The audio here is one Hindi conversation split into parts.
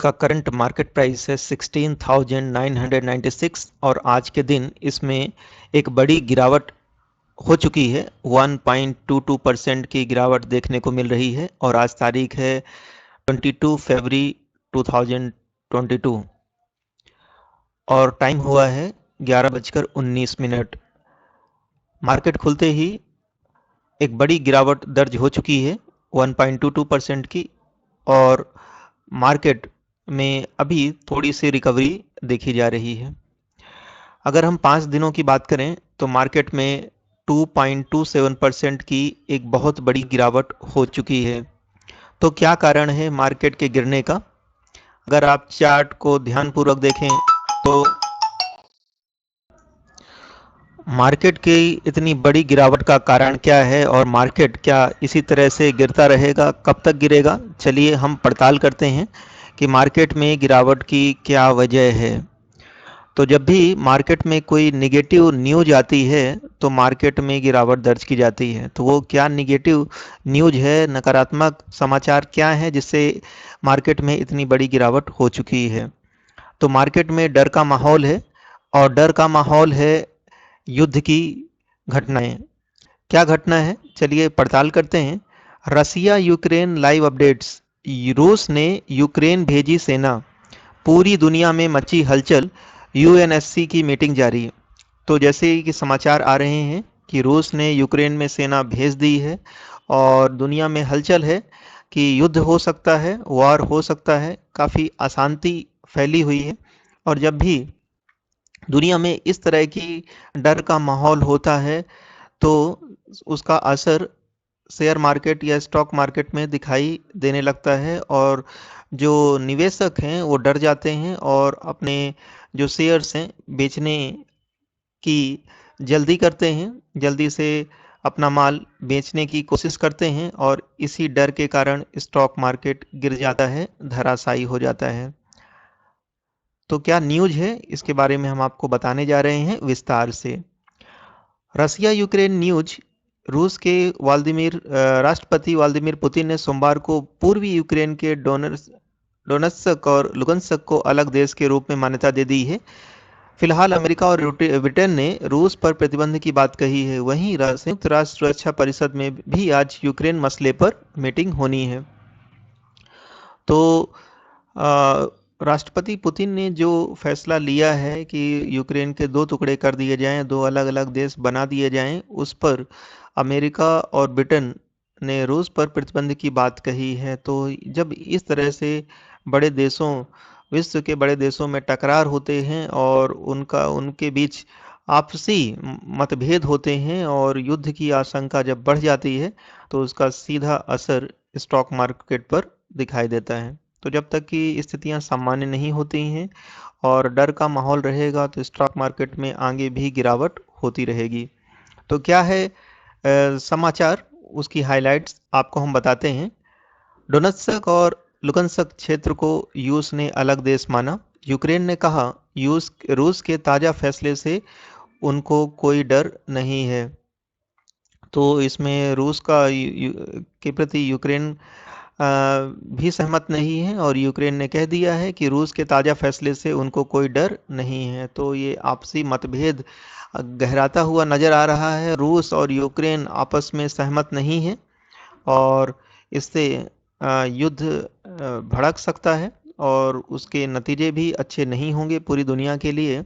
का करंट मार्केट प्राइस है 16,996 और आज के दिन इसमें एक बड़ी गिरावट हो चुकी है। 1.22% की गिरावट देखने को मिल रही है और आज तारीख है 22 फरवरी 2022 और टाइम हुआ है 11:19। मार्केट खुलते ही एक बड़ी गिरावट दर्ज हो चुकी है 1.22% की और मार्केट में अभी थोड़ी सी रिकवरी देखी जा रही है। अगर हम 5 दिनों की बात करें तो मार्केट में 2.27% की एक बहुत बड़ी गिरावट हो चुकी है। तो क्या कारण है मार्केट के गिरने का? अगर आप चार्ट को ध्यानपूर्वक देखें तो मार्केट की इतनी बड़ी गिरावट का कारण क्या है और मार्केट क्या इसी तरह से गिरता रहेगा, कब तक गिरेगा? चलिए हम पड़ताल करते हैं कि मार्केट में गिरावट की क्या वजह है। तो जब भी मार्केट में कोई निगेटिव न्यूज आती है तो मार्केट में गिरावट दर्ज की जाती है। तो वो क्या निगेटिव न्यूज है, नकारात्मक समाचार क्या है जिससे मार्केट में इतनी बड़ी गिरावट हो चुकी है? तो मार्केट में डर का माहौल है और डर का माहौल है युद्ध की घटनाएं। क्या घटना है चलिए पड़ताल करते हैं। Russia Ukraine live updates. रूस ने यूक्रेन भेजी सेना, पूरी दुनिया में मची हलचल, यूएनएससी की मीटिंग जारी। तो जैसे कि समाचार आ रहे हैं कि रूस ने यूक्रेन में सेना भेज दी है और दुनिया में हलचल है कि युद्ध हो सकता है, वॉर हो सकता है, काफ़ी अशांति फैली हुई है। और जब भी दुनिया में इस तरह की डर का माहौल होता है तो उसका असर शेयर मार्केट या स्टॉक मार्केट में दिखाई देने लगता है और जो निवेशक हैं वो डर जाते हैं और अपने जो शेयर्स हैं बेचने की जल्दी करते हैं, जल्दी से अपना माल बेचने की कोशिश करते हैं और इसी डर के कारण स्टॉक मार्केट गिर जाता है, धराशायी हो जाता है। तो क्या न्यूज है इसके बारे में हम आपको बताने जा रहे हैं विस्तार से। Russia Ukraine news. रूस के राष्ट्रपति व्लादिमीर पुतिन ने सोमवार को पूर्वी यूक्रेन के डोनेत्स्क और लुगंस्क को अलग देश के रूप में मान्यता दे दी है। फिलहाल अमेरिका और ब्रिटेन ने रूस पर प्रतिबंध की बात कही है। वहीं संयुक्त राष्ट्र सुरक्षा परिषद में भी आज यूक्रेन मसले पर मीटिंग होनी है। तो राष्ट्रपति पुतिन ने जो फैसला लिया है कि यूक्रेन के 2 टुकड़े कर दिए जाएं, 2 अलग-अलग देश बना दिए जाएं, उस पर अमेरिका और ब्रिटेन ने रूस पर प्रतिबंध की बात कही है। तो जब इस तरह से बड़े देशों, विश्व के बड़े देशों में टकरार होते हैं और उनके बीच आपसी मतभेद होते हैं और युद्ध की आशंका जब बढ़ जाती है तो उसका सीधा असर स्टॉक मार्केट पर दिखाई देता है। तो जब तक कि स्थितियां सामान्य नहीं होती हैं और डर का माहौल रहेगा तो स्टॉक मार्केट में आगे भी गिरावट होती रहेगी। तो क्या है समाचार, उसकी हाइलाइट्स आपको हम बताते हैं। डोनेत्स्क और लुगंस्क क्षेत्र को रूस ने अलग देश माना। यूक्रेन ने कहा रूस के ताज़ा फैसले से उनको कोई डर नहीं है। तो इसमें रूस का के प्रति यूक्रेन भी सहमत नहीं है और यूक्रेन ने कह दिया है कि रूस के ताज़ा फैसले से उनको कोई डर नहीं है। तो ये आपसी मतभेद गहराता हुआ नज़र आ रहा है। रूस और यूक्रेन आपस में सहमत नहीं है और इससे युद्ध भड़क सकता है और उसके नतीजे भी अच्छे नहीं होंगे पूरी दुनिया के लिए।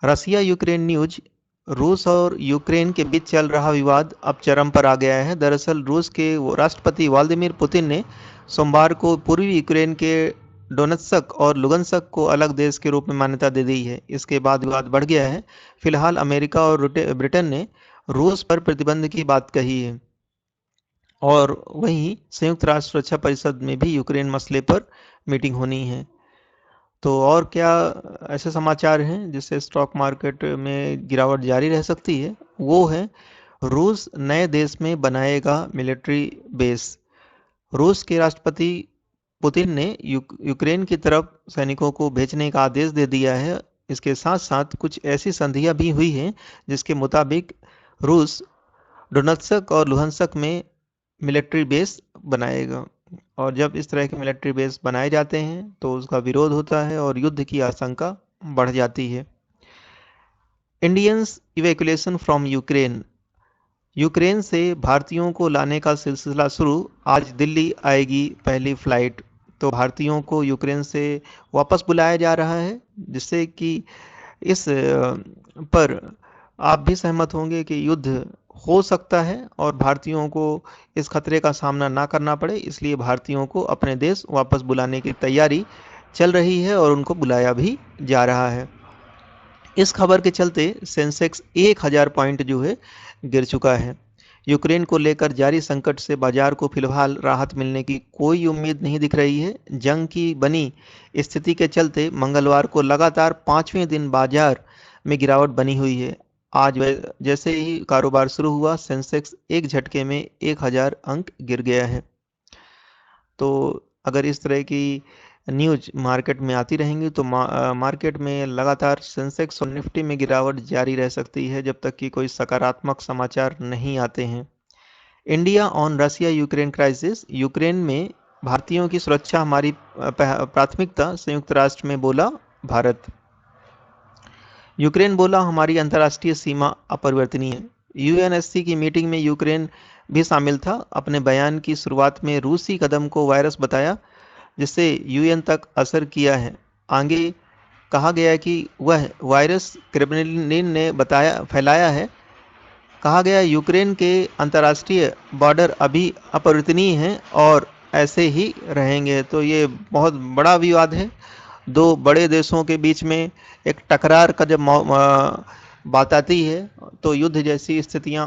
Russia Ukraine news. रूस और यूक्रेन के बीच चल रहा विवाद अब चरम पर आ गया है। दरअसल रूस के राष्ट्रपति व्लादिमीर पुतिन ने सोमवार को पूर्वी यूक्रेन के डोनेत्स्क और लुगंस्क को अलग देश के रूप में मान्यता दे दी है। इसके बाद विवाद बढ़ गया है। फिलहाल अमेरिका और ब्रिटेन ने रूस पर प्रतिबंध की बात कही है और वहीं संयुक्त राष्ट्र सुरक्षा परिषद में भी यूक्रेन मसले पर मीटिंग होनी है। तो और क्या ऐसे समाचार हैं जिससे स्टॉक मार्केट में गिरावट जारी रह सकती है? वो है रूस नए देश में बनाएगा मिलिट्री बेस। रूस के राष्ट्रपति पुतिन ने यूक्रेन की तरफ सैनिकों को भेजने का आदेश दे दिया है। इसके साथ साथ कुछ ऐसी संधियां भी हुई हैं जिसके मुताबिक रूस डोनेत्स्क और लुहांस्क में मिलिट्री बेस बनाएगा। और जब इस तरह के मिलिट्री बेस बनाए जाते हैं तो उसका विरोध होता है और युद्ध की आशंका बढ़ जाती है। Indians evacuation from Ukraine. Ukraine से भारतीयों को लाने का सिलसिला शुरू। आज दिल्ली आएगी पहली फ्लाइट। तो भारतीयों को यूक्रेन से वापस बुलाया जा रहा है, जिससे कि इस पर आप भी सहमत होंगे कि युद्ध हो सकता है और भारतीयों को इस खतरे का सामना ना करना पड़े, इसलिए भारतीयों को अपने देश वापस बुलाने की तैयारी चल रही है और उनको बुलाया भी जा रहा है। इस खबर के चलते सेंसेक्स 1000 पॉइंट जो है गिर चुका है। यूक्रेन को लेकर जारी संकट से बाजार को फिलहाल राहत मिलने की कोई उम्मीद नहीं दिख रही है। जंग की बनी स्थिति के चलते मंगलवार को लगातार 5वें दिन बाजार में गिरावट बनी हुई है। आज जैसे ही कारोबार शुरू हुआ, सेंसेक्स एक झटके में 1000 अंक गिर गया है। तो अगर इस तरह की न्यूज मार्केट में आती रहेंगी तो मार्केट में लगातार सेंसेक्स और निफ्टी में गिरावट जारी रह सकती है, जब तक कि कोई सकारात्मक समाचार नहीं आते हैं। India on Russia Ukraine crisis. Ukraine में भारतीयों की सुरक्षा हमारी प्राथमिकता, संयुक्त राष्ट्र में बोला भारत। यूक्रेन बोला, हमारी अंतर्राष्ट्रीय सीमा अपरिवर्तनीय है। यूएनएससी की मीटिंग में यूक्रेन भी शामिल था। अपने बयान की शुरुआत में रूसी कदम को वायरस बताया, जिससे यूएन तक असर किया है। आगे कहा गया कि वह वायरस क्रेमलिन ने बताया फैलाया है। कहा गया यूक्रेन के अंतर्राष्ट्रीय बॉर्डर अभी अपरिवर्तनीय हैं और ऐसे ही रहेंगे। तो ये बहुत बड़ा विवाद है। दो बड़े देशों के बीच में एक टकरार का जब बात आती है तो युद्ध जैसी स्थितियां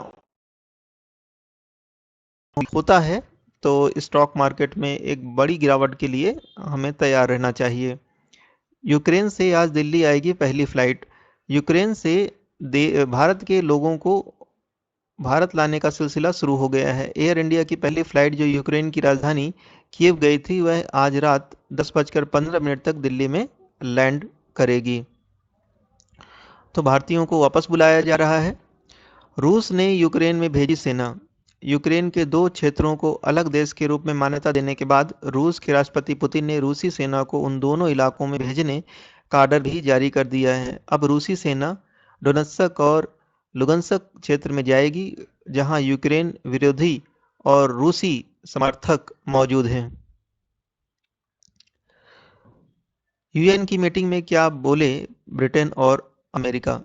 होता है, तो स्टॉक मार्केट में एक बड़ी गिरावट के लिए हमें तैयार रहना चाहिए। यूक्रेन से आज दिल्ली आएगी पहली फ्लाइट। यूक्रेन से भारत के लोगों को भारत लाने का सिलसिला शुरू हो गया है। एयर इंडिया की पहली फ्लाइट जो यूक्रेन की राजधानी कीव गई थी, वह आज रात 10:15 तक दिल्ली में लैंड करेगी। तो भारतीयों को वापस बुलाया जा रहा है। रूस ने यूक्रेन में भेजी सेना। यूक्रेन के दो क्षेत्रों को अलग देश के रूप में मान्यता देने के बाद रूस के राष्ट्रपति पुतिन ने रूसी सेना को उन दोनों इलाकों में भेजने का आर्डर भी जारी कर दिया है। अब रूसी सेना डोनेत्स्क और लुगंस्क क्षेत्र में जाएगी, जहां यूक्रेन विरोधी और रूसी समर्थक मौजूद हैं। यूएन की मीटिंग में क्या बोले ब्रिटेन और अमेरिका।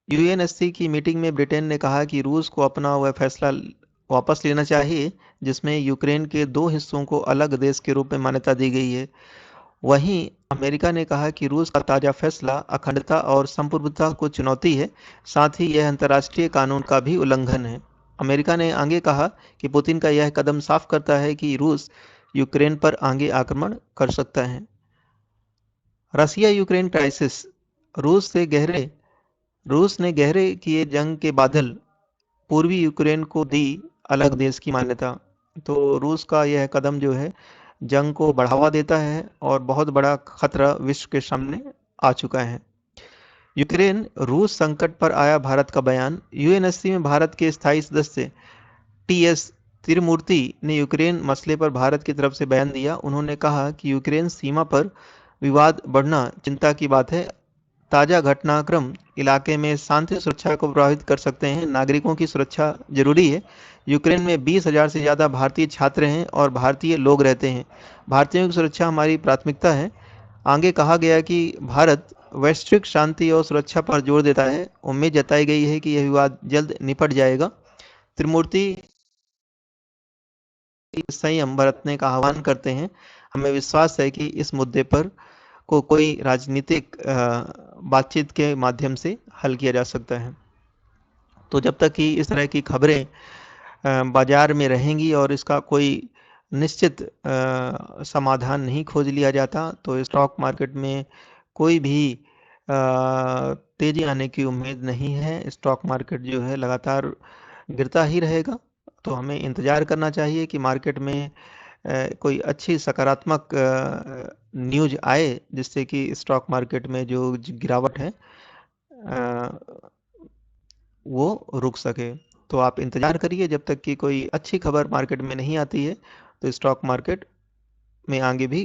यूएनएससी की मीटिंग में ब्रिटेन ने कहा कि रूस को अपना वह फैसला वापस लेना चाहिए जिसमें यूक्रेन के दो हिस्सों को अलग देश के रूप में मान्यता दी गई है। वहीं अमेरिका ने कहा कि रूस का ताज़ा फैसला अखंडता और संप्रभुता को चुनौती है, साथ ही यह अंतर्राष्ट्रीय कानून का भी उल्लंघन है। अमेरिका ने आगे कहा कि पुतिन का यह कदम साफ करता है कि रूस यूक्रेन पर आगे आक्रमण कर सकता है। Russia Ukraine crisis. रूस ने गहरे किए जंग के बादल पूर्वी यूक्रेन को दी अलग देश की मान्यता। तो रूस का यह कदम जो है जंग को बढ़ावा देता है और बहुत बड़ा खतरा विश्व के सामने आ चुका है। यूक्रेन रूस संकट पर आया भारत का बयान। यूएनएससी में भारत के स्थायी सदस्य टीएस तिरुमूर्ति ने यूक्रेन मसले पर भारत की तरफ से बयान दिया। उन्होंने कहा कि यूक्रेन सीमा पर विवाद बढ़ना चिंता की बात है। ताज़ा घटनाक्रम इलाके में शांति सुरक्षा को प्रभावित कर सकते हैं। नागरिकों की सुरक्षा जरूरी है। यूक्रेन में 20,000 से ज़्यादा भारतीय छात्र हैं और भारतीय लोग रहते हैं। भारतीयों की सुरक्षा हमारी प्राथमिकता है। आगे कहा गया कि भारत वैश्विक शांति और सुरक्षा पर जोर देता है। उम्मीद जताई गई है कि यह विवाद जल्द निपट जाएगा। त्रिमूर्ति संयम बरतने का आह्वान करते हैं। हमें विश्वास है कि इस मुद्दे पर को कोई राजनीतिक बातचीत के माध्यम से हल किया जा सकता है। तो जब तक कि इस तरह की खबरें बाजार में रहेंगी और इसका कोई निश्चित समाधान नहीं खोज लिया जाता, तो स्टॉक मार्केट में कोई भी तेजी आने की उम्मीद नहीं है। स्टॉक मार्केट जो है लगातार गिरता ही रहेगा। तो हमें इंतज़ार करना चाहिए कि मार्केट में कोई अच्छी सकारात्मक न्यूज आए, जिससे कि स्टॉक मार्केट में जो गिरावट है वो रुक सके। तो आप इंतज़ार करिए जब तक कि कोई अच्छी खबर मार्केट में नहीं आती है। तो स्टॉक मार्केट में आगे भी